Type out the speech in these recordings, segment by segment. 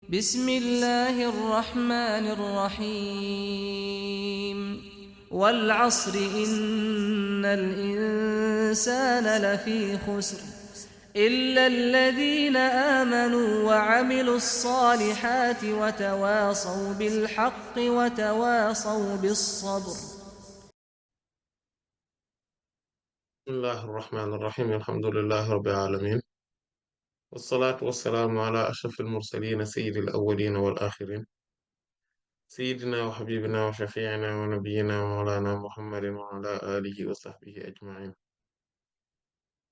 بسم الله الرحمن الرحيم والعصر إن الإنسان لفي خسر إلا الذين آمنوا وعملوا الصالحات وتواصوا بالحق وتواصوا بالصبر. بسم الله الرحمن الرحيم الحمد لله رب العالمين، والصلاة والسلام على أشرف المرسلين سيد الأولين والآخرين، سيدنا وحبيبنا وشفيعنا ونبينا ومولانا محمد وعلى آله وصحبه أجمعين.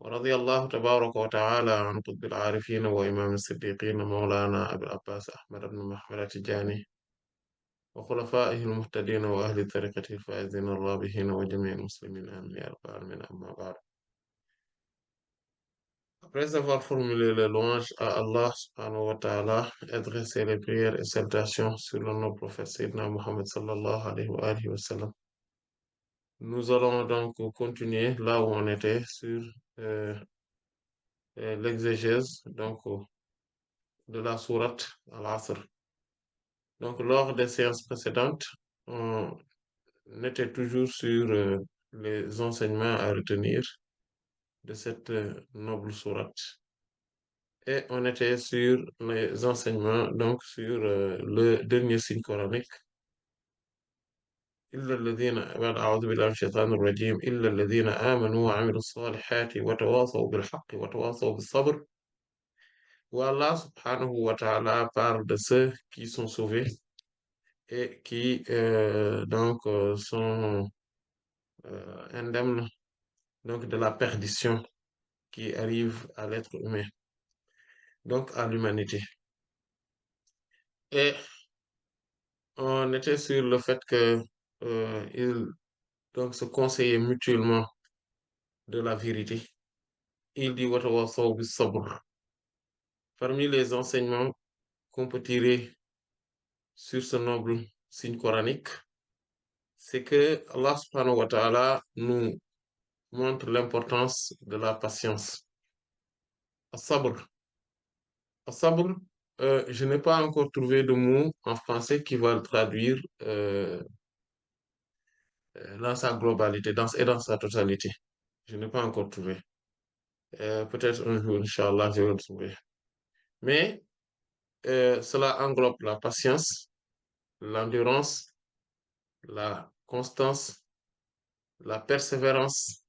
ورضي الله تبارك وتعالى عن قطب العارفين وإمام الصديقين مولانا أبي العباس أحمد بن محمد التجاني وخلفائه المهتدين وأهل طريقته الفائزين الرابحين وجميع المسلمين آمين يا رب العالمين. أما بعد، après avoir formulé les louanges à Allah subhanahu wa ta'ala et dressé les prières et salutations sur le noble prophète Sayyidina Muhammad sallallahu alayhi wa sallam, nous allons donc continuer là où on était sur euh, l'exégèse de la sourate Al-Asr. Donc lors des séances précédentes, on était toujours sur les enseignements à retenir de cette noble sourate. Et on était sur les enseignements, donc sur le dernier signe coranique. إلا الذين أعوذ بالله من الشيطان الرجيم إلا الذين آمنوا وعملوا الصالحات وتواصوا بالحق وتواصوا بالصبر. Où Allah subhanahu wa ta'ala parle de ceux qui sont sauvés et qui sont indemnes donc de la perdition qui arrive à l'être humain, donc à l'humanité. Et on était sur le fait que ils donc se conseiller mutuellement de la vérité. Il dit Watawasaw bis sabr. Parmi les enseignements qu'on peut tirer sur ce noble signe coranique, c'est que Allah subhanahu wa ta'ala nous montre l'importance de la patience. As-sabr. As-sabr, je n'ai pas encore trouvé de mot en français qui va le traduire dans sa globalité et dans sa totalité. Je n'ai pas encore trouvé. Peut-être un jour, Inch'Allah, je vais le trouver. Mais cela englobe la patience, l'endurance, la constance, la persévérance,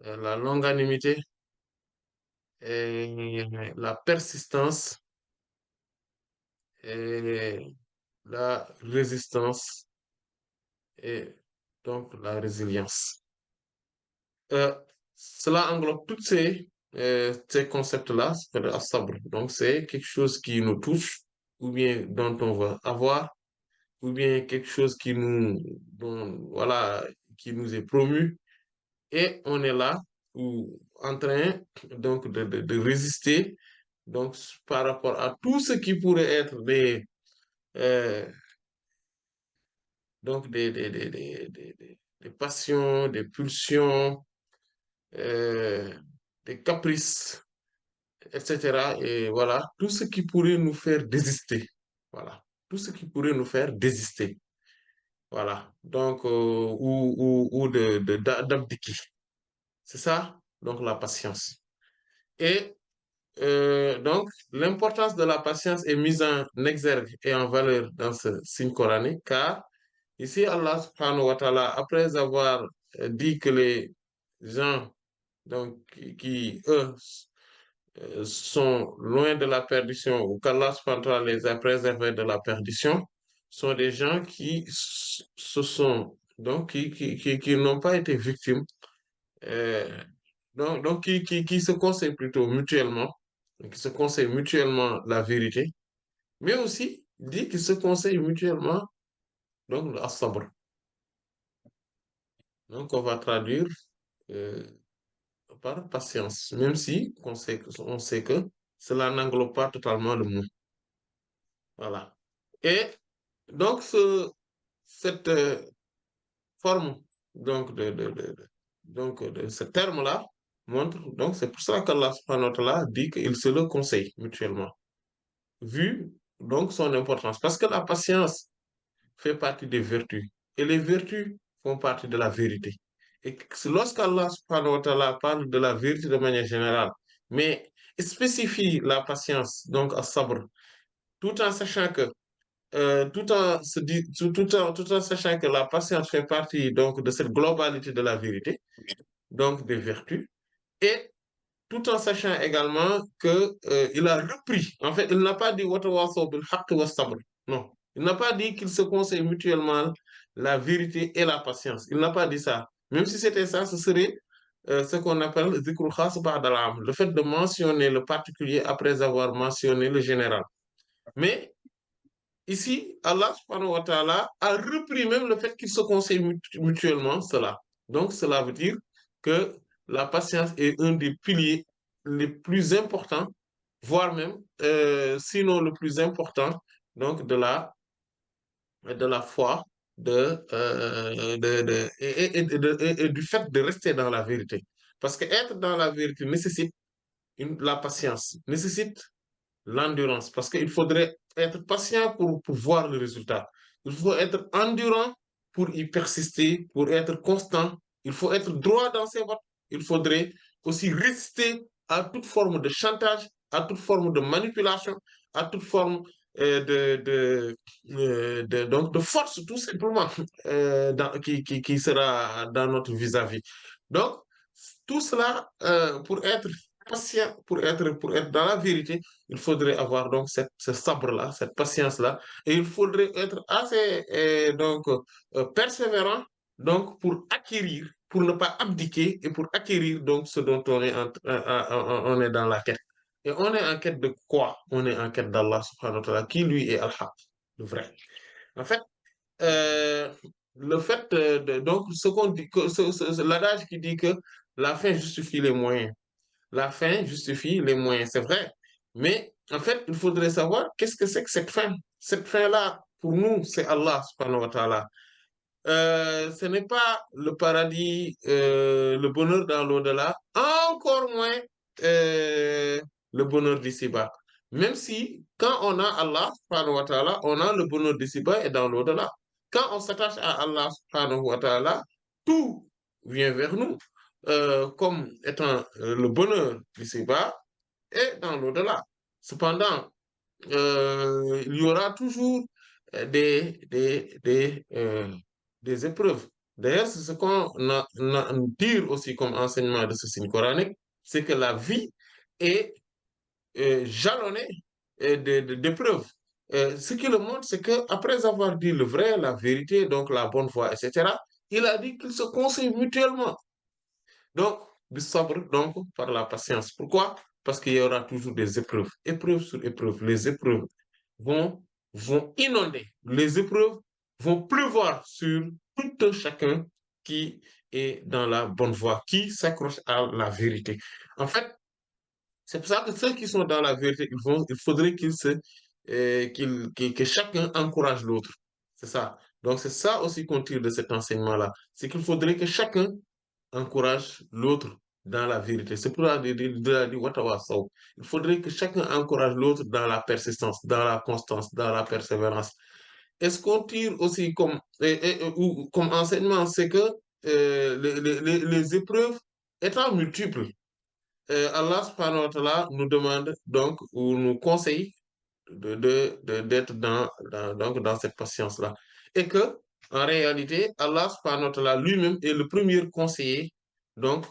la longanimité, et la persistance et la résistance et donc la résilience. Euh, Cela englobe tous ces concepts-là, c'est le sabr. Donc c'est quelque chose qui nous touche ou bien dont on va avoir ou bien quelque chose voilà, qui nous est promu, et on est là en train donc de résister donc par rapport à tout ce qui pourrait être euh, des passions, des pulsions, euh, des caprices, etc. Et voilà, tout ce qui pourrait nous faire désister. Voilà, tout ce qui pourrait nous faire désister. Voilà, donc, ou d'abdiquer. C'est ça, donc la patience. Et donc, l'importance de la patience est mise en exergue et en valeur dans ce signe coranique, car ici, Allah subhanahu wa ta'ala, après avoir dit que les gens donc, eux, sont loin de la perdition, ou qu'Allah subhanahu wa ta'ala les a préservés de la perdition, sont des gens qui se sont, donc, qui n'ont pas été victimes, euh, donc qui se conseillent plutôt mutuellement, qui se conseillent mutuellement la vérité, mais aussi dit qu'ils se conseillent mutuellement donc le sabr. Donc on va traduire euh, par patience, même si on sait que cela n'englobe pas totalement le mot. Voilà. Et donc cette forme donc donc de ce terme-là montre, donc c'est pour ça qu'Allah subhanahu wa ta'ala dit qu'ils se le conseillent mutuellement. vu donc son importance. Parce que la patience fait partie des vertus. Et les vertus font partie de la vérité. Et lorsqu'Allah subhanahu wa ta'ala parle de la vérité de manière générale, mais spécifie la patience, donc à sabr, tout en sachant que tout en sachant que la patience fait partie donc de cette globalité de la vérité, donc des vertus, et tout en sachant également que il a repris. En fait, il n'a pas dit watawasaw bil haqqi was sabr. Non, il n'a pas dit qu'ils se conseillent mutuellement la vérité et la patience. Il n'a pas dit ça. Même si c'était ça, ce serait ce qu'on appelle zikru khas ba'da al-'am, le fait de mentionner le particulier après avoir mentionné le général. Mais ici, Allah subhanahu wa ta'ala a repris même le fait qu'ils se conseillent mutuellement cela. Donc, cela veut dire que la patience est un des piliers les plus importants, voire même, sinon le plus important, donc de la foi et du fait de rester dans la vérité. Parce que être dans la vérité nécessite la patience, nécessite l'endurance, parce qu'il faudrait être patient pour voir le résultat. Il faut être endurant pour y persister, pour être constant. Il faut être droit dans ses votes. Il faudrait aussi résister à toute forme de chantage, à toute forme de manipulation, à toute forme donc de force, tout simplement, qui sera dans notre vis-à-vis. Donc, tout cela pour être patient, pour être dans la vérité, il faudrait avoir donc ce sabre-là, cette patience-là, et il faudrait être assez persévérant donc pour acquérir, pour ne pas abdiquer et pour acquérir donc ce dont on est dans la quête. Et on est en quête de quoi? On est en quête d'Allah subhanahu wa ta'ala, qui lui est Al-Haq, le vrai. En fait, euh, le fait donc ce qu'on dit, l'adage qui dit que la fin justifie les moyens. La fin justifie les moyens, c'est vrai. Mais en fait, il faudrait savoir qu'est-ce que c'est que cette fin. Cette fin-là, pour nous, c'est Allah subhanahu wa ta'ala. Ce n'est pas le paradis, le bonheur dans l'au-delà, encore moins le bonheur d'ici-bas. Même si, quand on a Allah, subhanahu wa ta'ala, on a le bonheur d'ici-bas et dans l'au-delà. Quand on s'attache à Allah, subhanahu wa ta'ala, tout vient vers nous, comme étant le bonheur d'ici-bas et dans l'au-delà. Cependant, il y aura toujours euh, des, des, des, euh, des épreuves. D'ailleurs, c'est ce qu'on tire aussi comme enseignement de ce signe coranique, c'est que la vie est jalonnée d'épreuves. Ce qui le montre, c'est qu'après avoir dit le vrai, la vérité, donc la bonne foi, etc., il a dit qu'ils se conseillent mutuellement. Donc, du sabre, donc, par la patience. Pourquoi? Parce qu'il y aura toujours des épreuves, épreuves sur épreuves. Les épreuves vont, vont inonder, les épreuves vont pleuvoir sur tout un chacun qui est dans la bonne voie, qui s'accroche à la vérité. En fait, c'est pour ça que ceux qui sont dans la vérité, il faudrait que chacun encourage l'autre. C'est ça. Donc, c'est ça aussi qu'on tire de cet enseignement-là. C'est qu'il faudrait que chacun encourage l'autre dans la vérité. C'est pour ça il faudrait que chacun encourage l'autre dans la persistance, dans la constance, dans la persévérance. Et ce qu'on tire aussi comme enseignement, c'est que les épreuves étant multiples, Allah subhanahu wa ta'ala nous demande donc ou nous conseille d'être donc dans cette patience-là. Et que, en réalité, Allah subhanahu wa ta'ala lui-même est le premier conseiller donc,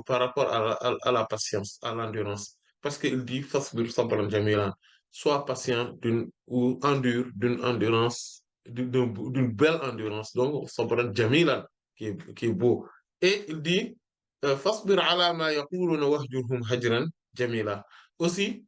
par rapport à la patience, à l'endurance. Parce qu'il dit, Fasbir sabran jamilan, sois patient ou endure d'une endurance, d'une belle endurance. Donc, sabran jamilan, qui est beau. Et il dit, Fasbir ala ma yaquluna wahjurhum hajran jamila. Aussi,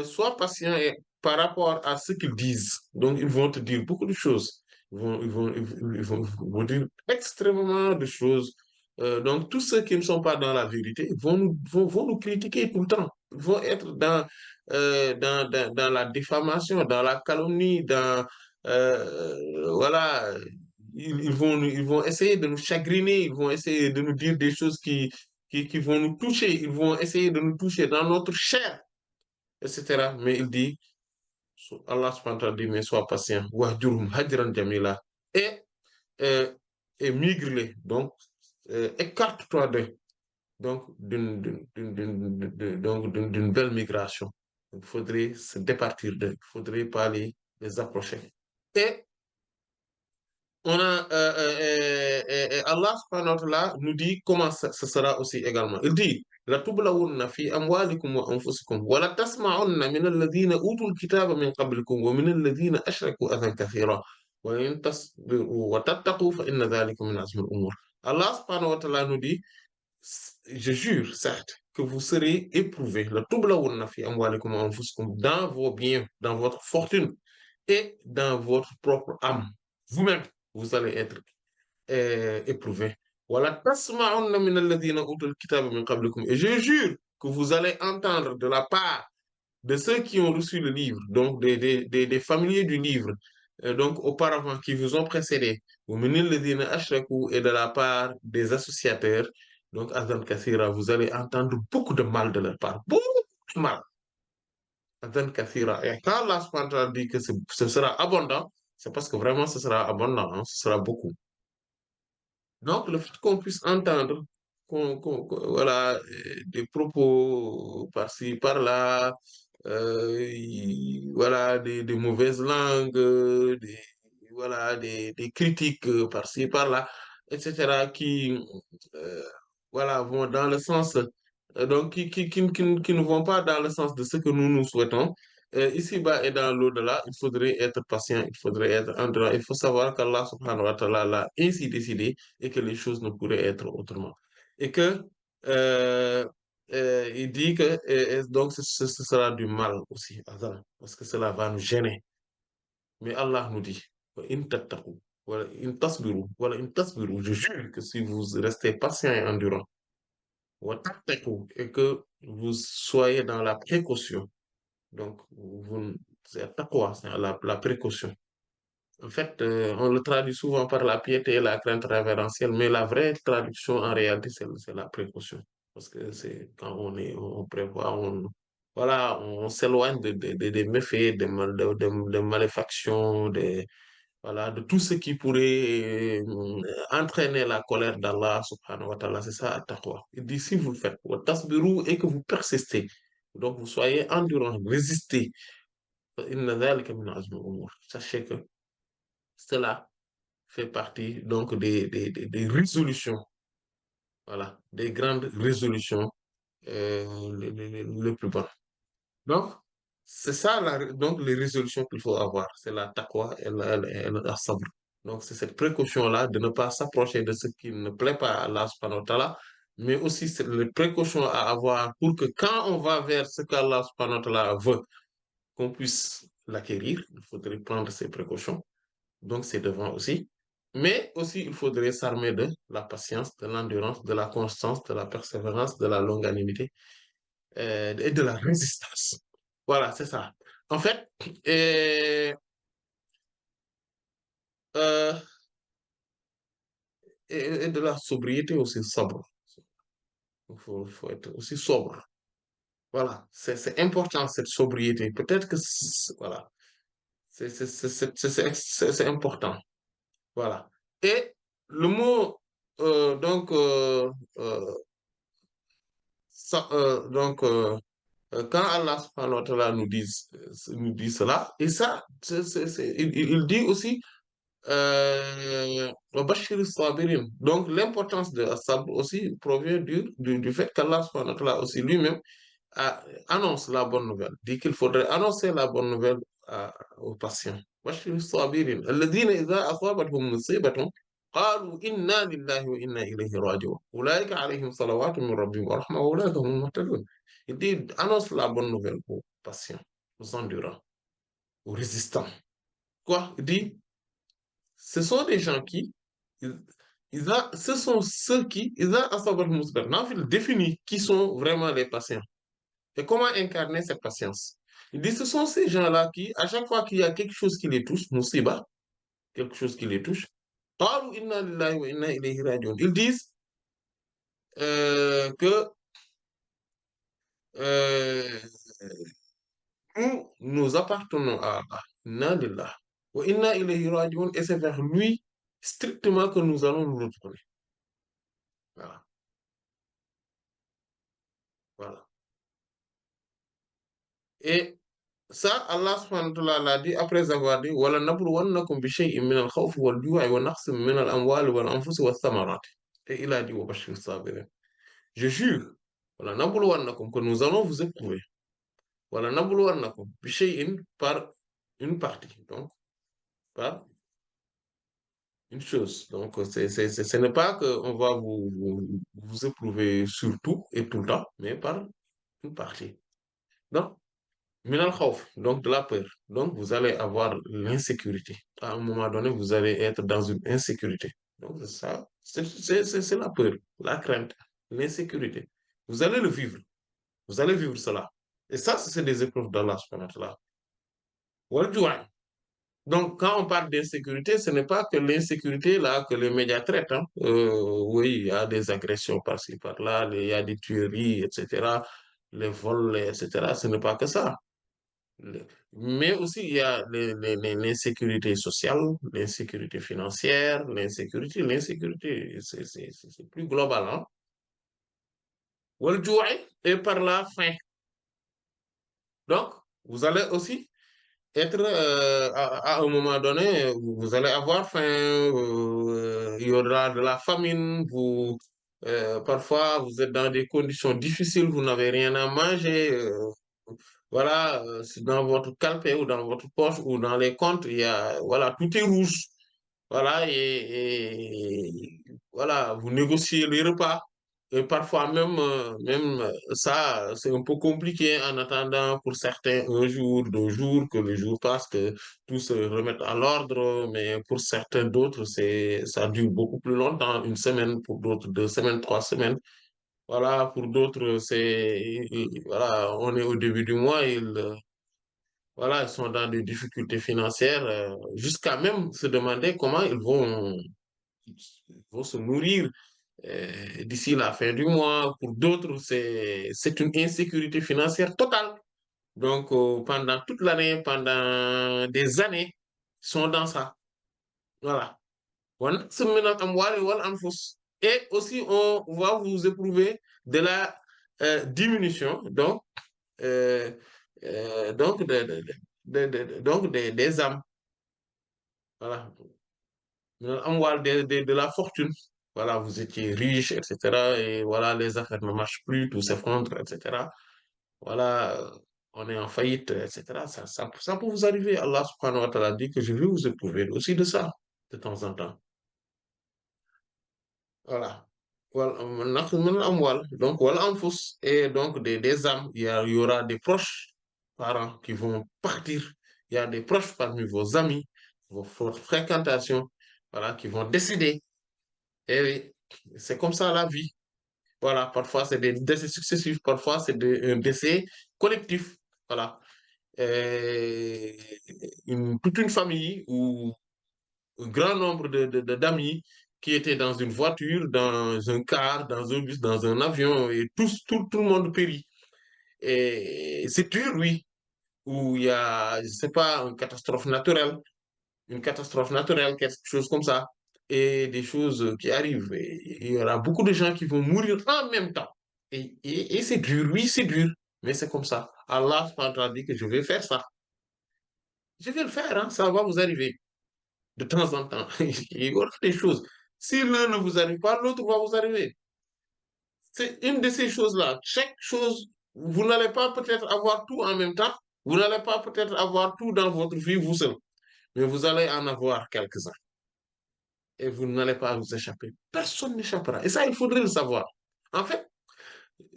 sois patient par rapport à ce qu'ils disent. Donc, ils vont te dire beaucoup de choses. Ils vont dire extrêmement de choses. Donc, tous ceux qui ne sont pas dans la vérité vont nous critiquer tout le temps. Ils vont être dans la diffamation, dans la calomnie, voilà. Ils vont essayer de nous chagriner, ils vont essayer de nous dire des choses qui vont nous toucher, ils vont essayer de nous toucher dans notre chair etc. Mais il dit, Allah subhanahu wa ta'ala dit, mais sois patient, wahjurhum hajran jamila, et, euh, et migre-les, donc écarte-toi d'eux, donc d'une belle migration. Il faudrait se départir d'eux, il faudrait pas les approcher. Et on a Allah subhanahu wa ta'ala nous dit comment ce sera aussi également. Il dit la tublawunna fi amwalikum wa anfusikum wa la tasma'unna min alladhina utul kitaba min qablikum wa min alladhina ashraku adhan kathira wa in tasbiru wa tattaqu fa inna dhalika min azmi al-umur. Allah subhanahu wa ta'ala nous dit, je jure certes que vous serez éprouvés la tublawunna fi amwalikum wa anfusikum, dans vos biens, dans votre fortune et dans votre propre âme. Vous-même, vous allez être éprouvés. Voilà. Tasma'unna min alladhina utul kitaba min qablikum. Et je jure que vous allez entendre de la part de ceux qui ont reçu le livre, donc des familiers du livre, donc auparavant, qui vous ont précédé, wa min alladhina ashraku, et de la part des associateurs, donc Azan Kathira, vous allez entendre beaucoup de mal de leur part. Beaucoup de mal. Azan Kathira. Et quand Allah subhanahu wa ta'ala dit que ce sera abondant, c'est parce que vraiment ce sera abondant, hein, ce sera beaucoup. Donc, le fait qu'on puisse entendre voilà, des propos par-ci, par-là, voilà, des mauvaises langues, voilà, des critiques par-ci, par-là, etc., qui euh, voilà, vont dans le sens, donc qui ne vont pas dans le sens de ce que nous souhaitons. Ici-bas et dans l'au-delà, il faudrait être patient, il faudrait être endurant. Il faut savoir qu'Allah subhanahu wa ta'ala l'a ainsi décidé et que les choses ne pourraient être autrement. Et que euh, il dit que donc ce sera du mal aussi, Azan, parce que cela va nous gêner. Mais Allah nous dit, in tattaqu, voilà, in tasbiru, voilà, in tasbiru, je jure que si vous restez patient et endurant, wa tattaqu, et que vous soyez dans la précaution, donc c'est taqwa, c'est la précaution. En fait, on le traduit souvent par la piété et la crainte révérentielle, mais la vraie traduction en réalité, c'est la précaution. Parce que c'est quand on prévoit, voilà, on s'éloigne des méfaits, des maléfactions, voilà, de tout ce qui pourrait entraîner la colère d'Allah subhanahu wa ta'ala. C'est ça, taqwa. Il dit, si vous le faites, wa tasbiru, et que vous persistez, donc vous soyez endurant, résistez, inna dhalika min azmi al-umur. Sachez que cela fait partie donc des résolutions, voilà, des grandes résolutions le plus bas. Donc, c'est ça, donc les résolutions qu'il faut avoir, c'est la taqwa et la sabr. Donc, c'est cette précaution-là de ne pas s'approcher de ce qui ne plaît pas à Allah subhanahu wa ta'ala, mais aussi c'est les précautions à avoir pour que quand on va vers ce qu'Allah subhanahu wa ta'ala veut, qu'on puisse l'acquérir, il faudrait prendre ces précautions. Donc, c'est devant aussi. Mais aussi, il faudrait s'armer de la patience, de l'endurance, de la constance, de la persévérance, de la longanimité et de la résistance. Voilà, c'est ça. En fait, et, euh, et de la sobriété aussi sobre. Il faut être aussi sobre. Voilà, c'est important cette sobriété. Peut-être que, voilà, c'est important. Voilà. Et le mot, donc, donc, quand Allah subhanahu wa ta'ala nous dit cela, et ça, il dit aussi, wa bashir sabirin. Donc, l'importance de sabr aussi provient du fait qu'Allah subhanahu wa ta'ala aussi lui-même annonce la bonne nouvelle, dit qu'il faudrait annoncer la bonne nouvelle aux patients. Bashir sabirin. الذين إذا أصابتهم مصيبة قالوا إنا لله وإنا إليه راجعون أولئك عليهم صلوات من ربهم ورحمة وأولئك هم المهتدون. Il dit, annonce la bonne nouvelle aux patients, aux endurants, aux résistants. Quoi? Il dit, ce sont des gens qui, ce sont ceux qui, il définit qui sont vraiment les patients et comment incarner cette patience. Il dit, ce sont ces gens-là qui, à chaque fois qu'il y a quelque chose qui les touche, musiba, quelque chose qui les touche, ils disent que euh, nous appartenons à Allah. Inna lillahi wa inna ilayhi raji'un, et c'est vers lui strictement que nous allons nous retourner. Voilà, voilà. Et ça, Allah subhanahu wa ta'ala l'a dit après avoir dit wala nabluwannakum bi shay'in min al-khawfi wal-ju'i wa naqsin min al-amwali wal-anfusi wath-thamarati. Et il a dit wa bashir sabirin. Je jure, wala nabluwannakum, que nous allons vous éprouver. Wala nabluwannakum bi shay'in, par une partie, donc par une chose. Donc ce n'est pas qu'on va vous éprouver sur tout et tout le temps, mais par une partie. Donc minal khawf, donc de la peur. Donc, vous allez avoir l'insécurité. À un moment donné, vous allez être dans une insécurité. Donc, c'est ça, c'est la peur, la crainte, l'insécurité. Vous allez le vivre. Vous allez vivre cela. Et ça, c'est des épreuves d'Allah, subhanahu wa ta'ala. Wal ju'a. Donc, quand on parle d'insécurité, ce n'est pas que l'insécurité là que les médias traitent, hein. Oui, il y a des agressions par-ci, par-là, il y a des tueries, etc., les vols, etc. Ce n'est pas que ça. Le- Mais aussi, il y a l'insécurité sociale, l'insécurité financière, l'insécurité, c'est plus global, hein. Wal ju'i, et par la faim. Donc, vous allez aussi être, à un moment donné, vous allez avoir faim, il y aura de la famine, parfois vous êtes dans des conditions difficiles, vous n'avez rien à manger, voilà, dans votre calepin ou dans votre poche ou dans les comptes, il y a, voilà, tout est rouge. Voilà, voilà, vous négociez les repas. Et parfois même ça, c'est un peu compliqué en attendant pour certains un jour, 2 jours, que les jours passent, que tout se remette à l'ordre. Mais pour certains d'autres, ça dure beaucoup plus longtemps, une semaine, pour d'autres 2 semaines, 3 semaines. Voilà, pour d'autres, voilà, on est au début du mois, voilà, ils sont dans des difficultés financières, jusqu'à même se demander comment ils vont se nourrir d'ici la fin du mois. Pour d'autres, c'est une insécurité financière totale. Donc, pendant toute l'année, pendant des années, ils sont dans ça. Voilà. Et aussi, on va vous éprouver de la diminution, euh, donc, donc des âmes. Voilà. De la fortune. Voilà, vous étiez riche, etc. Et voilà, les affaires ne marchent plus, tout s'effondre, etc. Voilà, on est en faillite, etc. Ça peut vous arriver. Allah subhanahu wa ta'ala dit que je vais vous éprouver aussi de ça, de temps en temps. Voilà. Voilà, donc, voilà, et donc des âmes. Il y aura des proches parents qui vont partir. Il y a des proches parmi vos amis, votre fréquentation, voilà, qui vont décéder. Et oui, c'est comme ça la vie. Voilà, parfois c'est des décès successifs, parfois c'est un décès collectif. Voilà. Et toute une famille ou un grand nombre d'amis qui étaient dans une voiture, dans un car, dans un bus, dans un avion, et tout le monde périt. Et c'est dur, oui, où il y a, je sais pas, une catastrophe naturelle, quelque chose comme ça, et des choses qui arrivent. Et il y aura beaucoup de gens qui vont mourir en même temps. Et c'est dur, oui, c'est dur, mais c'est comme ça. Allah subhanahu dit que je vais faire ça. Je vais le faire, hein, ça va vous arriver de temps en temps. Il y aura des choses. Si l'un ne vous arrive pas, l'autre va vous arriver. C'est une de ces choses-là. Chaque chose, vous n'allez pas peut-être avoir tout en même temps. Vous n'allez pas peut-être avoir tout dans votre vie vous seul, mais vous allez en avoir quelques-uns. Et vous n'allez pas vous échapper. Personne n'échappera. Et ça, il faudrait le savoir. En fait,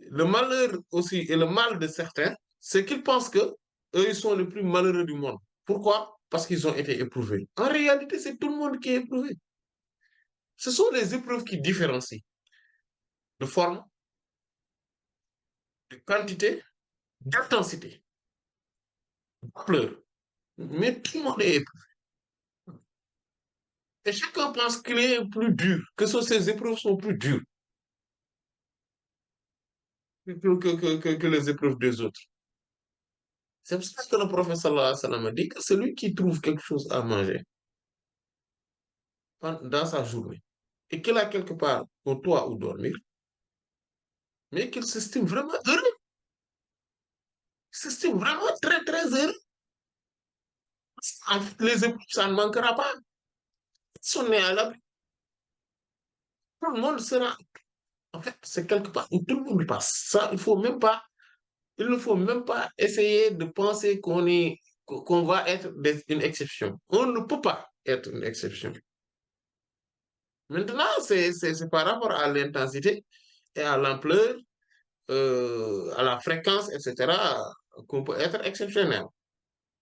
le malheur aussi et le mal de certains, c'est qu'ils pensent que eux, ils sont les plus malheureux du monde. Pourquoi? Parce qu'ils ont été éprouvés. En réalité, c'est tout le monde qui est éprouvé. Ce sont les épreuves qui différencient de forme, de quantité, d'intensité, d'ampleur. Mais tout le monde est éprouvé. Et chacun pense qu'il est plus dur, que ces épreuves sont plus dures que les épreuves des autres. C'est pour ça que le prophète sallallahu alayhi wa sallam a dit que celui qui trouve quelque chose à manger dans sa journée et qu'il a quelque part un toit où dormir, mais qu'il s'estime vraiment heureux, s'estime vraiment très, très heureux. En fait, les épreuves, ça ne manquera pas. Si on est à l'abri, tout le monde sera. En fait, c'est quelque part où tout le monde passe. Ça, il ne faut même pas essayer de penser qu'on va être une exception. On ne peut pas être une exception. Maintenant, c'est par rapport à l'intensité et à l'ampleur, à la fréquence, etc., qu'on peut être exceptionnel.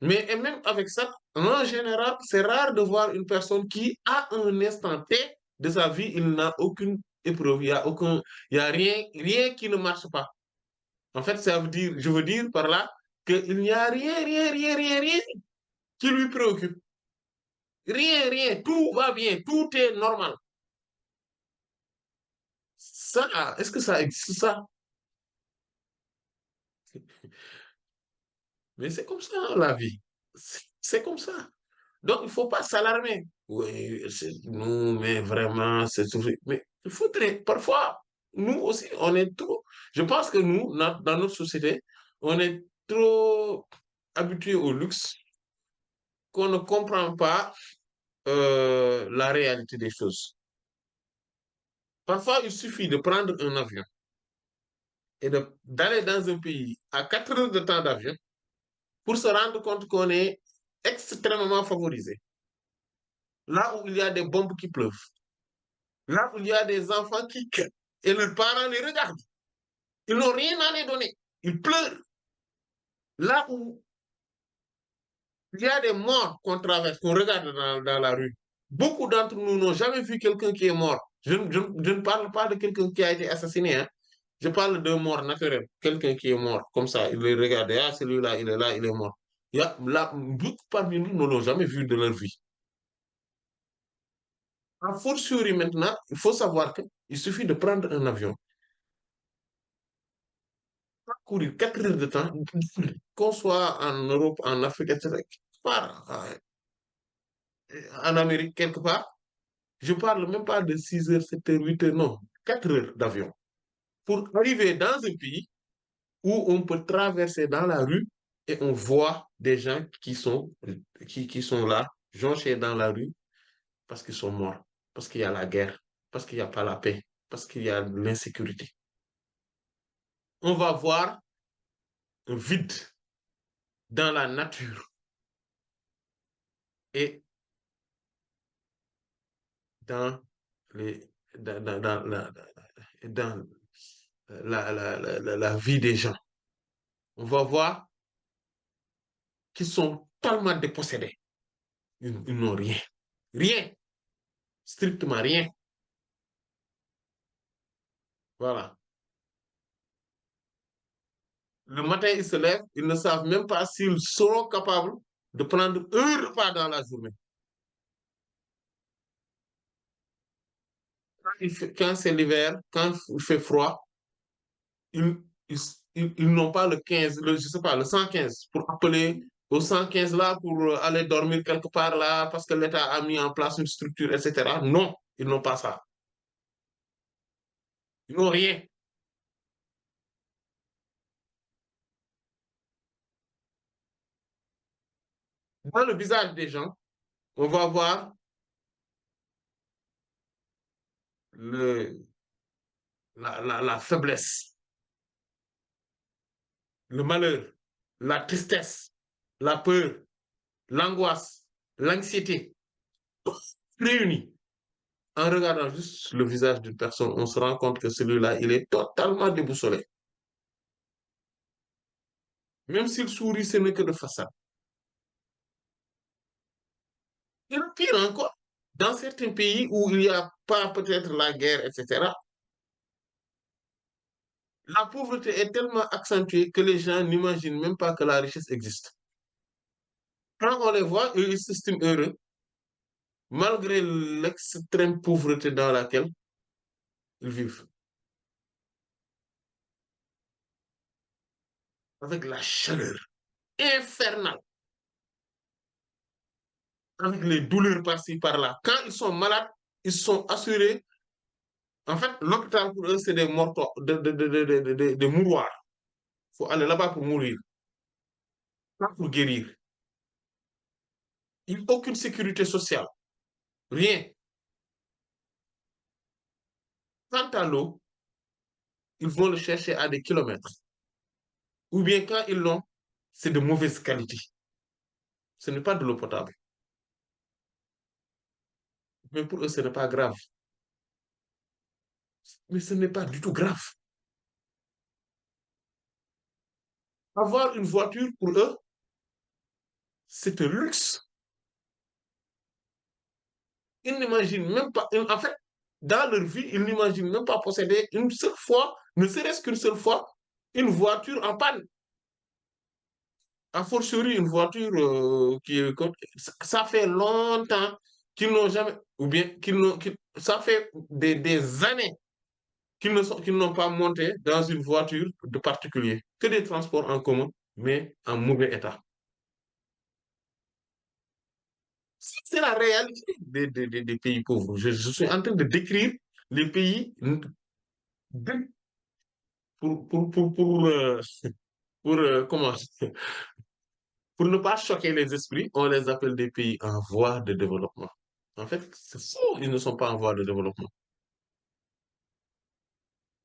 Mais et même avec ça, en général, c'est rare de voir une personne qui, à un instant T de sa vie, il n'a aucune épreuve, il y a rien qui ne marche pas. En fait, ça veut dire, je veux dire par là qu'il n'y a rien qui lui préoccupe. Rien, tout va bien, tout est normal. Ça, est-ce que ça existe ça? Mais c'est comme ça la vie. C'est comme ça. Donc, il ne faut pas s'alarmer. Oui, nous, mais vraiment, c'est tout. Mais il faudrait, parfois, nous aussi, on est trop. Je pense que nous, dans notre société, on est trop habitués au luxe qu'on ne comprend pas la réalité des choses. Parfois, il suffit de prendre un avion et d'aller dans un pays à 4 heures de temps d'avion pour se rendre compte qu'on est extrêmement favorisé. Là où il y a des bombes qui pleuvent, là où il y a des enfants qui crient et leurs parents les regardent. Ils n'ont rien à les donner. Ils pleurent. Là où il y a des morts qu'on traverse, qu'on regarde dans la rue. Beaucoup d'entre nous n'ont jamais vu quelqu'un qui est mort. Je ne parle pas de quelqu'un qui a été assassiné. Hein. Je parle d'un mort naturel. Quelqu'un qui est mort. Comme ça, il les regarde. Ah, celui-là, il est là, il est mort. Là, beaucoup parmi nous ne l'ont jamais vu de leur vie. A fortiori maintenant, il faut savoir qu'il suffit de prendre un avion, courir 4 heures de temps, qu'on soit en Europe, en Afrique, etc., en Amérique, quelque part. Je parle même pas de 6 heures, 7 heures, 8 heures, non, 4 heures d'avion. Pour arriver dans un pays où on peut traverser dans la rue et on voit des gens qui sont là, jonchés dans la rue, parce qu'ils sont morts, parce qu'il y a la guerre, parce qu'il n'y a pas la paix, parce qu'il y a l'insécurité. On va voir un vide dans la nature et dans les, dans la vie des gens. On va voir qu'ils sont tellement dépossédés. Ils n'ont rien. Rien. Strictement rien. Voilà. Le matin, ils se lèvent, ils ne savent même pas s'ils seront capables de prendre un repas dans la journée. Quand c'est l'hiver, quand il fait froid, ils, ils, ils n'ont pas le 15, je sais pas, le 115 pour appeler au 115 là pour aller dormir quelque part là parce que l'État a mis en place une structure, etc. Non, ils n'ont pas ça. Ils n'ont rien. Dans le visage des gens, on va voir le, la faiblesse, le malheur, la tristesse, la peur, l'angoisse, l'anxiété, réunis. En regardant juste le visage d'une personne, on se rend compte que celui-là, il est totalement déboussolé. Même s'il sourit, ce n'est que de façade. Et le pire encore, dans certains pays où il n'y a pas peut-être la guerre, etc., la pauvreté est tellement accentuée que les gens n'imaginent même pas que la richesse existe. Quand on les voit, ils s'estiment heureux, malgré l'extrême pauvreté dans laquelle ils vivent. Avec la chaleur. infernal, avec les douleurs par-ci, par-là. Quand ils sont malades, ils sont assurés. En fait, l'hôpital pour eux, c'est des mortoirs, des mouroirs. Il faut aller là-bas pour mourir, pas pour guérir. Il n'y a aucune sécurité sociale, rien. Quant à l'eau, ils vont le chercher à des kilomètres. Ou bien quand ils l'ont, c'est de mauvaise qualité. Ce n'est pas de l'eau potable. Mais pour eux, ce n'est pas grave. Mais ce n'est pas du tout grave. Avoir une voiture, pour eux, c'est un luxe. Ils n'imaginent même pas, en fait, dans leur vie, ils n'imaginent même pas posséder une seule fois, ne serait-ce qu'une seule fois, une voiture en panne. A fortiori, une voiture ça fait longtemps qu'ils n'ont jamais, ou bien ça fait des années qu'ils n'ont pas monté dans une voiture de particulier, que des transports en commun, mais en mauvais état. C'est la réalité des pays pauvres. Je suis en train de décrire les pays comment, pour ne pas choquer les esprits, on les appelle des pays en voie de développement. En fait, c'est faux, ils ne sont pas en voie de développement.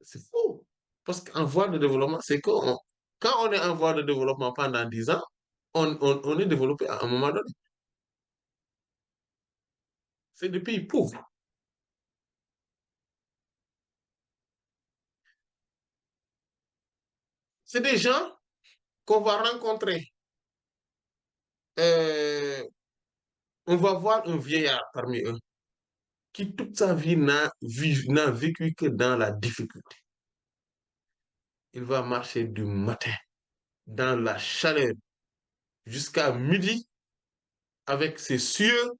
C'est faux. Parce qu'en voie de développement, c'est quand on est en voie de développement pendant 10 ans, on est développé à un moment donné. C'est des pays pauvres. C'est des gens qu'on va rencontrer. euh, on va voir un vieillard parmi eux qui toute sa vie n'a vécu que dans la difficulté. Il va marcher du matin dans la chaleur jusqu'à midi avec ses cieux,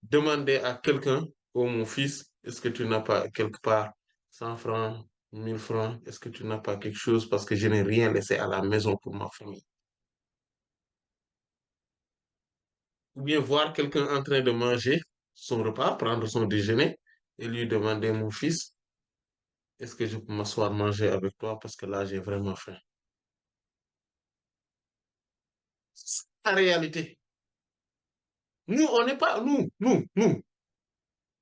demander à quelqu'un, oh mon fils, est-ce que tu n'as pas quelque part 100 francs, 1000 francs, est-ce que tu n'as pas quelque chose parce que je n'ai rien laissé à la maison pour ma famille. Ou bien voir quelqu'un en train de manger son repas, prendre son déjeuner et lui demander, mon fils, est-ce que je peux m'asseoir manger avec toi parce que là, j'ai vraiment faim. C'est la réalité. Nous, on n'est pas, nous,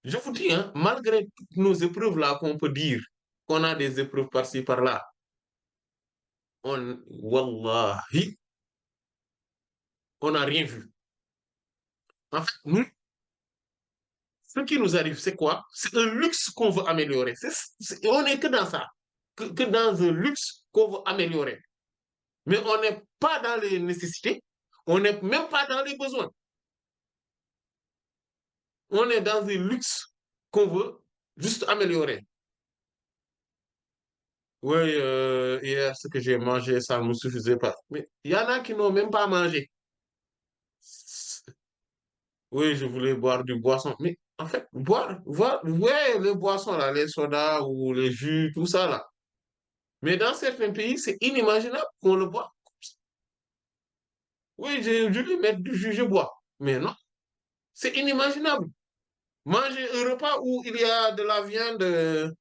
je vous dis, hein, malgré toutes nos épreuves là qu'on peut dire, qu'on a des épreuves par-ci, par-là, wallahi, on n'a rien vu. En fait, nous, ce qui nous arrive, c'est quoi? C'est un luxe qu'on veut améliorer. On n'est que dans ça, que dans un luxe qu'on veut améliorer. Mais on n'est pas dans les nécessités, on n'est même pas dans les besoins. On est dans un luxe qu'on veut juste améliorer. Oui, hier, ce que j'ai mangé, ça ne me suffisait pas. Mais il y en a qui n'ont même pas mangé. Oui, je voulais boire du boisson. Mais en fait, ouais, les boissons, là, les sodas ou les jus, tout ça, là. Mais dans certains pays, c'est inimaginable qu'on le boit. Oui, je vais mettre du jus, je bois. Mais non, c'est inimaginable. Manger un repas où il y a de la viande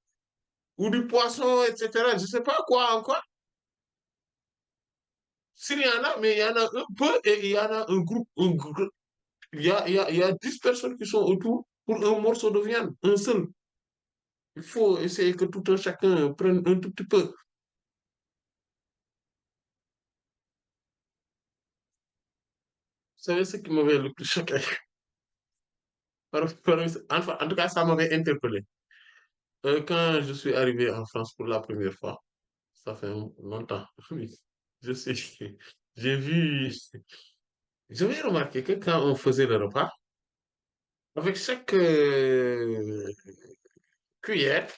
ou du poisson, etc. Je ne sais pas quoi encore. S'il y en a, mais il y en a un peu et il y en a un groupe. Il y a 10 personnes qui sont autour pour un morceau de viande, un seul. Il faut essayer que tout un chacun prenne un tout petit peu. Vous savez ce qui m'avait le plus choqué? Enfin, en tout cas, ça m'avait interpellé. Quand je suis arrivé en France pour la première fois, ça fait longtemps, oui, je sais, j'ai vu, j'avais remarqué que quand on faisait le repas, avec chaque cuillère,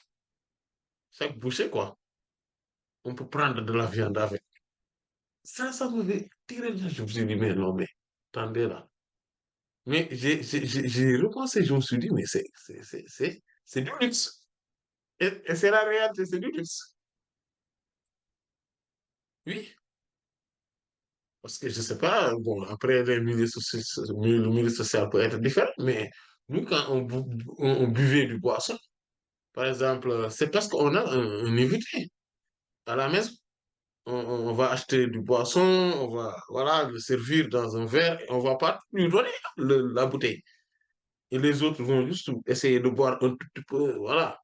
chaque bouchée, quoi, on peut prendre de la viande avec. Ça m'avait tiré là. Je me suis dit, mais non, mais attendez là. Mais j'ai repensé, je me suis dit, mais c'est du luxe. Et c'est la réalité, c'est du luxe. Oui, Parce que je sais pas, bon, après, le milieu social peut être différent, mais nous, quand on buvait du boisson, par exemple, c'est parce qu'on a un invité à la maison. On va acheter du poisson, on va, voilà, le servir dans un verre, et on va pas lui donner la bouteille. Et les autres vont juste essayer de boire un tout petit peu, voilà.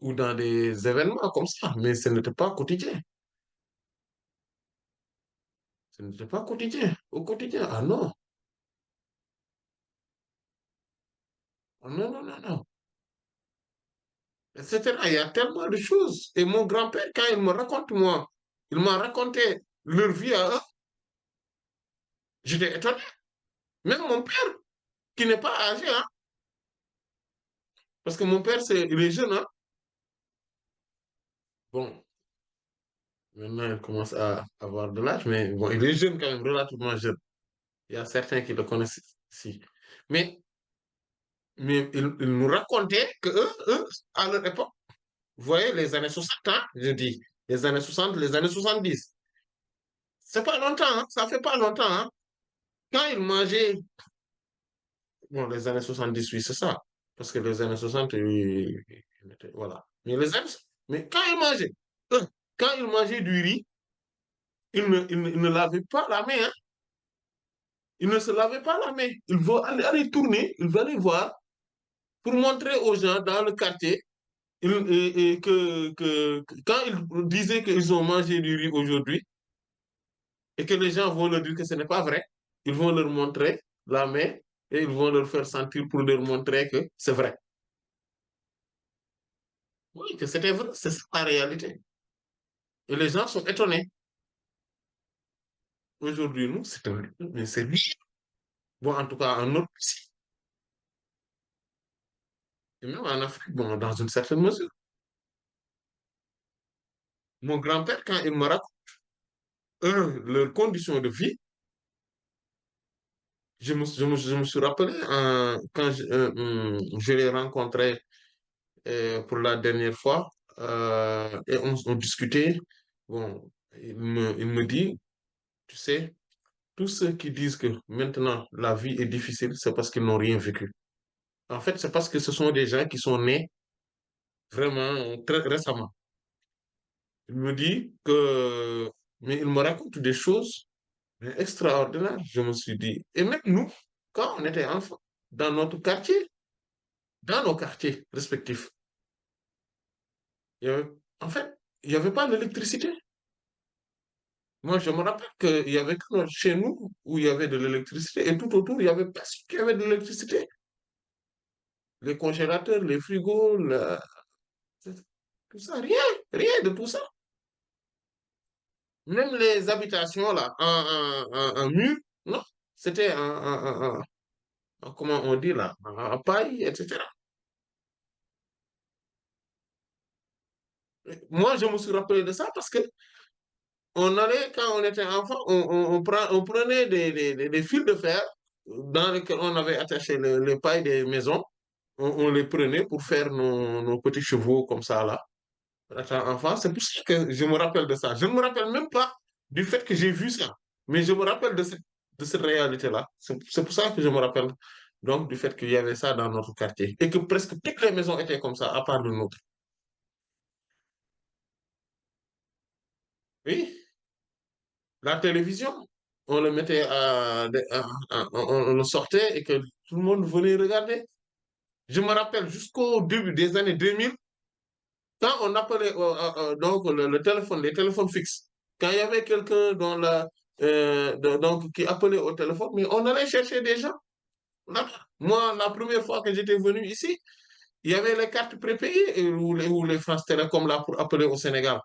Ou dans des événements comme ça, mais ce n'était pas quotidien. Ce n'était pas quotidien. Au quotidien, ah non. Ah non, non, non, non. Etc. Il y a tellement de choses. Et mon grand-père, quand il me raconte, moi, il m'a raconté leur vie à eux, j'étais étonné. Même mon père, qui n'est pas âgé, hein, parce que mon père, il est jeune, hein. Bon, maintenant, il commence à avoir de l'âge, mais bon, il est jeune quand même, relativement jeune. Il y a certains qui le connaissent ici. Mais, il nous racontait que eux, à leur époque, vous voyez, les années 60, hein, je dis, les années 60, les années 70, c'est pas longtemps, hein, ça fait pas longtemps, hein. Quand ils mangeaient, bon, les années 70, oui, c'est ça, parce que les années 60, voilà. Mais quand ils mangeaient, eux, quand ils mangeaient du riz, ils ne lavaient pas la main, hein. Ils ne se lavaient pas la main. Ils vont aller tourner, ils vont aller voir pour montrer aux gens dans le quartier que quand ils disaient qu'ils ont mangé du riz aujourd'hui et que les gens vont leur dire que ce n'est pas vrai, ils vont leur montrer la main et ils vont leur faire sentir pour leur montrer que c'est vrai. Oui, que c'était vrai, c'est ça la réalité. Et les gens sont étonnés. Aujourd'hui, nous, c'est un, mais c'est rien. Bon, en tout cas, en Europe, ici. Et même en Afrique, bon, dans une certaine mesure. Mon grand-père, quand il me raconte leurs conditions de vie, je me suis rappelé quand je l'ai rencontré pour la dernière fois et on discutait. Bon, il me dit, tu sais, tous ceux qui disent que maintenant la vie est difficile, c'est parce qu'ils n'ont rien vécu. En fait, c'est parce que ce sont des gens qui sont nés vraiment très récemment. Il me dit que, mais il me raconte des choses mais extraordinaires. Je me suis dit, et même nous, quand on était enfants, dans notre quartier, dans nos quartiers respectifs, il y avait, en fait, il n'y avait pas d'électricité. Moi, je me rappelle qu'il y avait que chez nous où il y avait de l'électricité et tout autour, il y avait personne qui avait de l'électricité. Les congélateurs, les frigos, tout ça, rien, rien de tout ça. Même les habitations, là, en mur, non, c'était comment on dit là, en paille, etc. Moi, je me suis rappelé de ça parce que on allait, quand on était enfant, on prenait des fils de fer dans lesquels on avait attaché les pailles des maisons. On les prenait pour faire nos petits chevaux comme ça, là. Étant enfant, c'est pour ça que je me rappelle de ça. Je ne me rappelle même pas du fait que j'ai vu ça, mais je me rappelle de cette réalité-là. C'est pour ça que je me rappelle donc du fait qu'il y avait ça dans notre quartier et que presque toutes les maisons étaient comme ça, à part le nôtre. Oui, la télévision, on le mettait on le sortait et que tout le monde venait regarder. Je me rappelle jusqu'au début des années 2000, quand on appelait donc le téléphone, les téléphones fixes, quand il y avait quelqu'un donc, qui appelait au téléphone, mais on allait chercher des gens là-bas. Moi, la première fois que j'étais venu ici, il y avait les cartes prépayées où les France Télécom là pour appeler au Sénégal.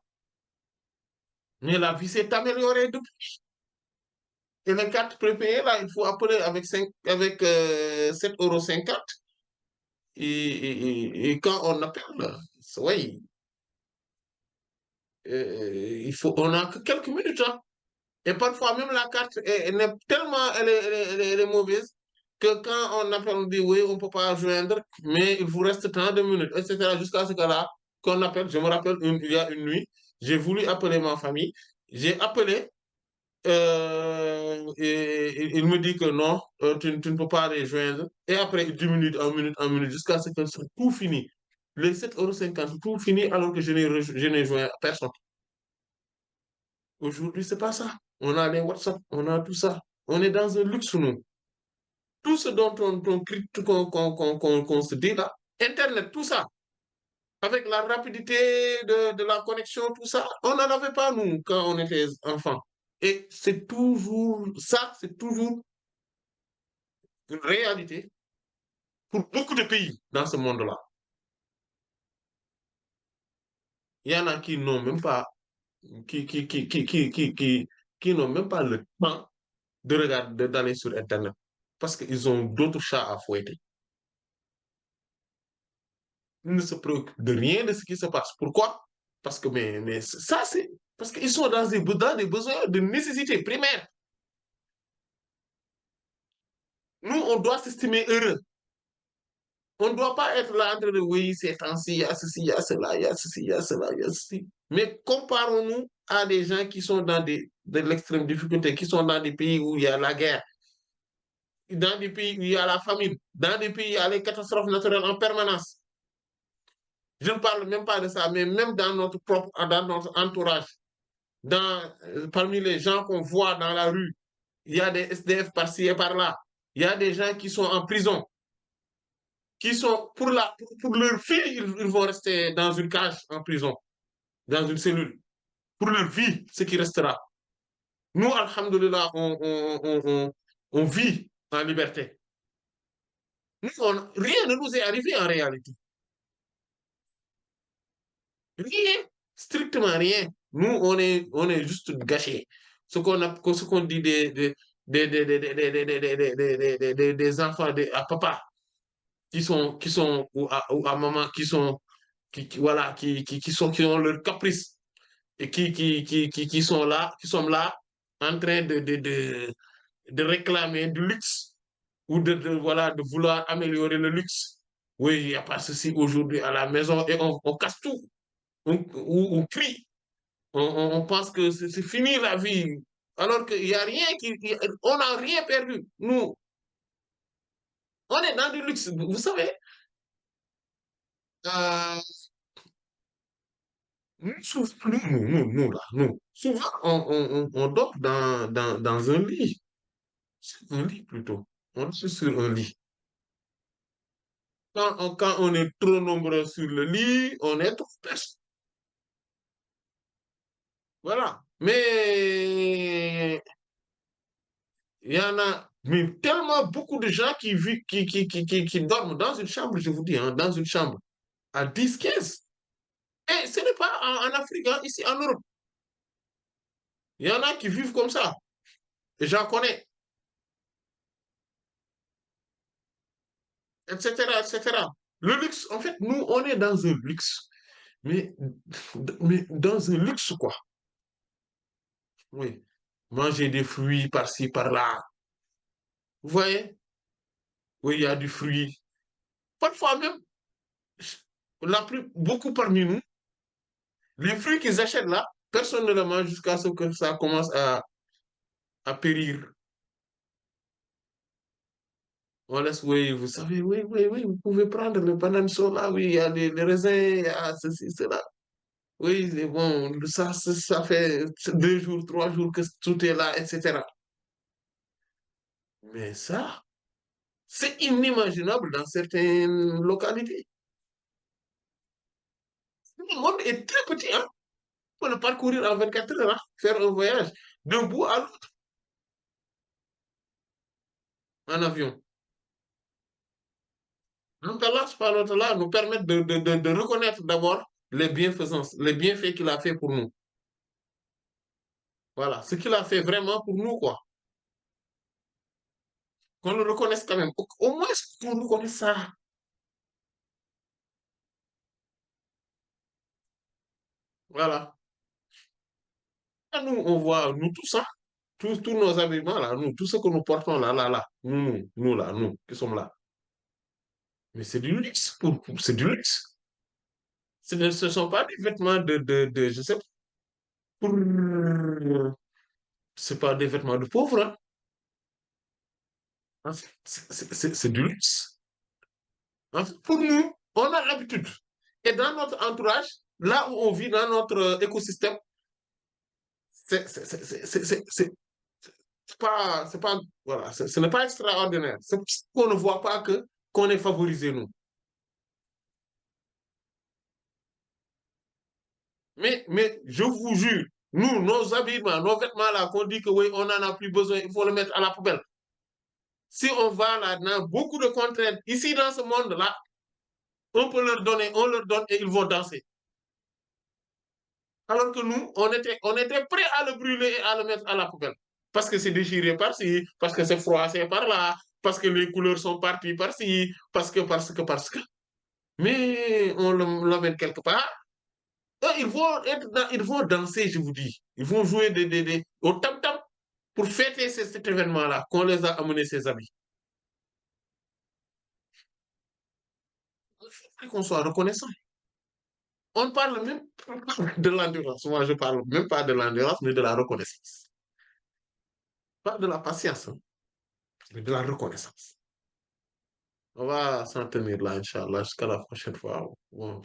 Mais la vie s'est améliorée depuis. Et les cartes prépayées, là, il faut appeler avec 7,50 € et quand on appelle, oui, on a que quelques minutes, hein. Et parfois, même la carte n'est tellement elle est mauvaise que quand on appelle, on dit oui, on ne peut pas joindre, mais il vous reste tant de minutes, etc. Jusqu'à ce que-là, qu'on appelle. Je me rappelle, il y a une nuit, j'ai voulu appeler ma famille. J'ai appelé. il me dit que non, tu ne peux pas les joindre. Et après, il diminue en minute, jusqu'à ce que soit tout fini. Les 7,50 €, tout fini, alors que je n'ai joint personne. Aujourd'hui, c'est pas ça. On a les WhatsApp, on a tout ça. On est dans un luxe, nous. Tout ce dont on critique, qu'on se dit là, Internet, tout ça, avec la rapidité de la connexion, tout ça, on n'en avait pas, nous, quand on était enfants. Et c'est toujours ça, c'est toujours une réalité pour beaucoup de pays dans ce monde-là. Il y en a qui n'ont même pas, qui n'ont même pas le temps de regarder, d'aller sur Internet parce qu'ils ont d'autres chats à fouetter. Ils ne se préoccupent de rien de ce qui se passe. Pourquoi? Parce que, mais ça, c'est parce qu'ils sont dans des besoins de nécessité primaire. Nous, on doit s'estimer heureux. On ne doit pas être là en train de oui, c'est ainsi, il y a ceci, il y a cela, il y a ceci, il y a cela, il y a ceci. Mais comparons-nous à des gens qui sont dans de l'extrême difficulté, qui sont dans des pays où il y a la guerre, dans des pays où il y a la famine, dans des pays où il y a les catastrophes naturelles en permanence. Je ne parle même pas de ça, mais même dans notre entourage, parmi les gens qu'on voit dans la rue, il y a des SDF par-ci et par-là. Il y a des gens qui sont en prison, qui sont pour leur vie, ils vont rester dans une cage en prison, dans une cellule. Pour leur vie, ce qui restera. Nous, alhamdoulilah, on vit en liberté. Rien ne nous est arrivé en réalité. Rien, strictement rien. Nous, on est juste gâchés. Ce qu'on dit des enfants à papa qui sont ou à maman voilà, qui ont leur caprice et qui sont là en train de réclamer du luxe ou voilà, de vouloir améliorer le luxe. Oui, il n'y a pas ceci aujourd'hui à la maison et on casse tout. On crie. On pense que c'est fini la vie. Alors qu'il n'y a rien on n'a rien perdu. Nous, on est dans du luxe. Vous savez, euh, souvent, on dort dans un lit. Sur un lit plutôt. On dort sur un lit. Quand on est trop nombreux sur le lit, on est trop pêche. Voilà. Mais il y en a mais tellement beaucoup de gens qui dorment dans une chambre, je vous dis, hein, dans une chambre, à 10, 15. Et ce n'est pas en Afrique, hein, ici en Europe. Il y en a qui vivent comme ça. Et j'en connais, etc., etc. Le luxe, en fait, nous, on est dans un luxe. Mais, mais dans un luxe, quoi. Oui. Manger des fruits par-ci, par-là. Vous voyez? Oui, il y a du fruit. Parfois même, beaucoup parmi nous, les fruits qu'ils achètent là, personne ne les mange jusqu'à ce que ça commence à périr. On laisse, oui, vous savez, oui, oui, oui, vous pouvez prendre les bananes sont là, oui, il y a les raisins, il y a ceci, cela. Oui, c'est bon, ça fait 2 jours, 3 jours que tout est là, etc. Mais ça, c'est inimaginable dans certaines localités. Le monde est très petit, hein. On peut le parcourir en 24 heures, hein, faire un voyage d'un bout à l'autre en avion. Donc Allah subhanahu wa ta'ala nous permet de reconnaître d'abord les bienfaisances, les bienfaits qu'il a fait pour nous. Voilà, ce qu'il a fait vraiment pour nous, quoi. Qu'on le reconnaisse quand même. Au moins qu'on reconnaisse ça. Voilà. Et nous, on voit, nous tous, hein, tous nos habillements là, nous, tout ce que nous portons là, là, là, nous là, nous qui sommes là. Mais c'est du luxe, c'est du luxe. Ce ne sont pas des vêtements je sais pas, pour, c'est pas des vêtements de pauvres, hein. En fait, c'est du luxe. En fait, pour nous, on a l'habitude. Et dans notre entourage, là où on vit, dans notre écosystème, c'est pas, voilà, ce n'est pas extraordinaire. C'est parce qu'on ne voit pas que qu'on est favorisé, nous. Mais je vous jure, nous, nos habillements, nos vêtements là, qu'on dit que oui, on n'en a plus besoin, il faut le mettre à la poubelle. Si on va là dans beaucoup de contraintes, ici dans ce monde-là, on peut leur donner, on leur donne et ils vont danser. Alors que nous, on était prêts à le brûler et à le mettre à la poubelle. Parce que c'est déchiré par-ci, parce que c'est froissé par-là, parce que les couleurs sont parties par-ci, parce que. Mais on l'emmène quelque part. Eux, ils vont danser, je vous dis. Ils vont jouer au tam-tam pour fêter cet événement-là, qu'on les a amenés ces amis. Il faut qu'on soit reconnaissant. On parle même pas de l'endurance. Moi, je parle même pas de l'endurance, mais de la reconnaissance. Pas de la patience, hein, mais de la reconnaissance. On va s'en tenir là, Inch'Allah, jusqu'à la prochaine fois. Bon,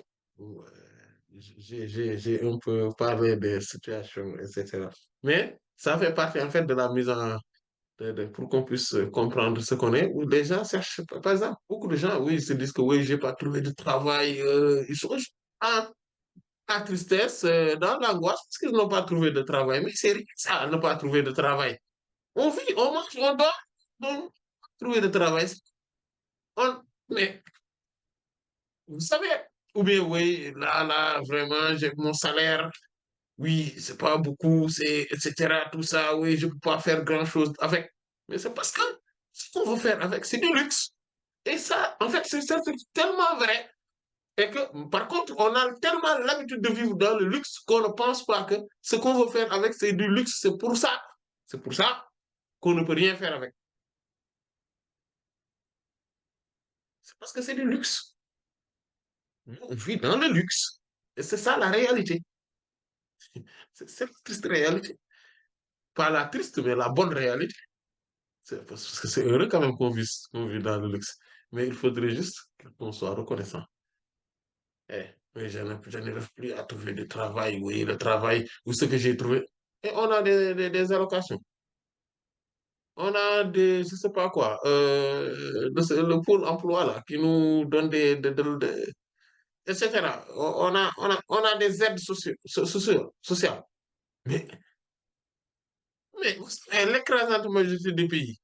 j'ai un peu parlé des situations, etc. Mais ça fait partie, en fait, de la mise en, pour qu'on puisse comprendre ce qu'on est, où les gens cherchent, par exemple, beaucoup de gens, oui, ils se disent que oui, j'ai pas trouvé de travail, ils sont en, en tristesse, dans l'angoisse, parce qu'ils n'ont pas trouvé de travail. Mais c'est rien, ça, ne pas trouver de travail. On vit, on mange, on dort, on trouver de travail. On, mais, vous savez, ou bien, oui, là, vraiment, j'ai mon salaire, oui, c'est pas beaucoup, c'est, etc., tout ça, oui, je peux pas faire grand-chose avec. Mais c'est parce que ce qu'on veut faire avec, c'est du luxe. Et ça, en fait, c'est tellement vrai. Et que, par contre, on a tellement l'habitude de vivre dans le luxe qu'on ne pense pas que ce qu'on veut faire avec, c'est du luxe. C'est pour ça. C'est pour ça qu'on ne peut rien faire avec. C'est parce que c'est du luxe. On vit dans le luxe. Et c'est ça la réalité. C'est la triste réalité. Pas la triste, mais la bonne réalité. Parce que c'est heureux quand même qu'on vit dans le luxe. Mais il faudrait juste qu'on soit reconnaissant. Oui, je n'arrive plus à trouver de travail. Oui, le travail, ou ce que j'ai trouvé. Et on a des allocations. On a des, je sais pas quoi, le pôle emploi là, qui nous donne etc. On a des aides sociales. Mais, mais vous savez, l'écrasante majorité des pays,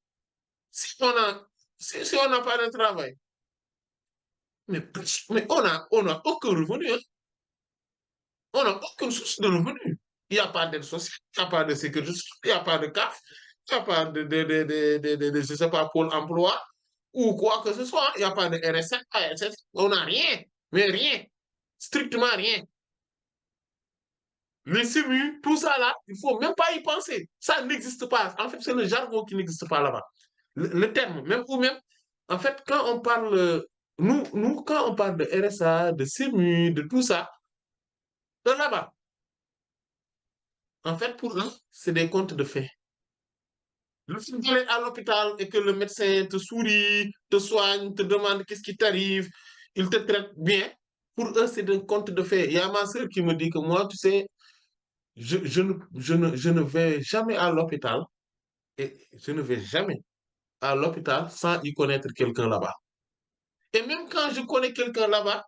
si on a, si on n'a pas de travail, mais on a aucun revenu, hein. On n'a aucune source de revenus. Il n'y a pas d'aide sociale, il n'y a pas de sécurité sociale, il n'y a pas de CAF, il n'y a pas je sais pas, Pôle emploi ou quoi que ce soit. Il n'y a pas de RSA, etc. On n'a rien, mais rien, strictement rien. Les CMU, tout ça là, il ne faut même pas y penser. Ça n'existe pas. En fait, c'est le jargon qui n'existe pas là-bas. Le terme, même ou même, en fait, quand on parle, quand on parle de RSA, de CMU, de tout ça, de là-bas, en fait, pour eux, c'est des contes de faits. Le fait d'aller à l'hôpital et que le médecin te sourit, te soigne, te demande qu'est-ce qui t'arrive, il te traite bien, pour eux, c'est des contes de faits. Il y a ma soeur qui me dit que moi, tu sais, je ne vais jamais à l'hôpital et je ne vais jamais à l'hôpital sans y connaître quelqu'un là-bas. Et même quand je connais quelqu'un là-bas,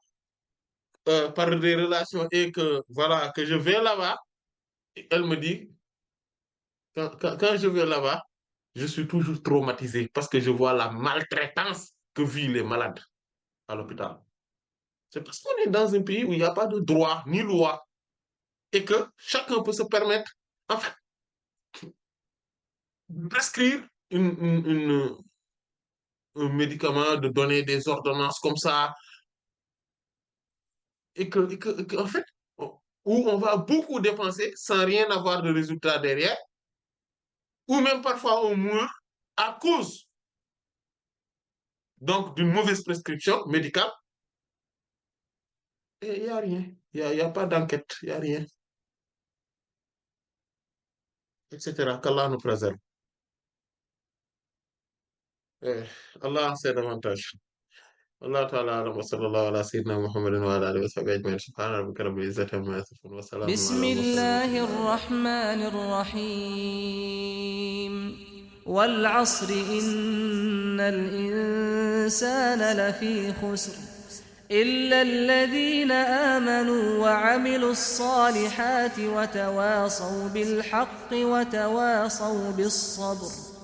par des relations et que, voilà, que je vais là-bas, elle me dit, quand je vais là-bas, je suis toujours traumatisé parce que je vois la maltraitance que vivent les malades à l'hôpital. C'est parce qu'on est dans un pays où il n'y a pas de droit ni loi et que chacun peut se permettre, en fait, de prescrire un médicament, de donner des ordonnances comme ça en fait, où on va beaucoup dépenser sans rien avoir de résultat derrière, ou même parfois on meurt à cause donc d'une mauvaise prescription médicale. Et il n'y a, y a, rien. Il n'y a, y a, pas d'enquête, il n'y a rien. etc. Qu'Allah nous préserve. Eh, Allah sait davantage. Allah ta'ala a'lam wa sallallahu ala sayyidina Muhammadin wa ala alihi wa sahbihi ajma'in. Subhana rabbika rabbil izzati amma yasifun wa salamun ala بسم al-mursalin الله walhamdulillahi rabbil alamin. الرحمن الرحيم والعصر إن الإنسان لفي خسر إلا الذين آمنوا وعملوا الصالحات وتواصوا بالحق وتواصوا بالصبر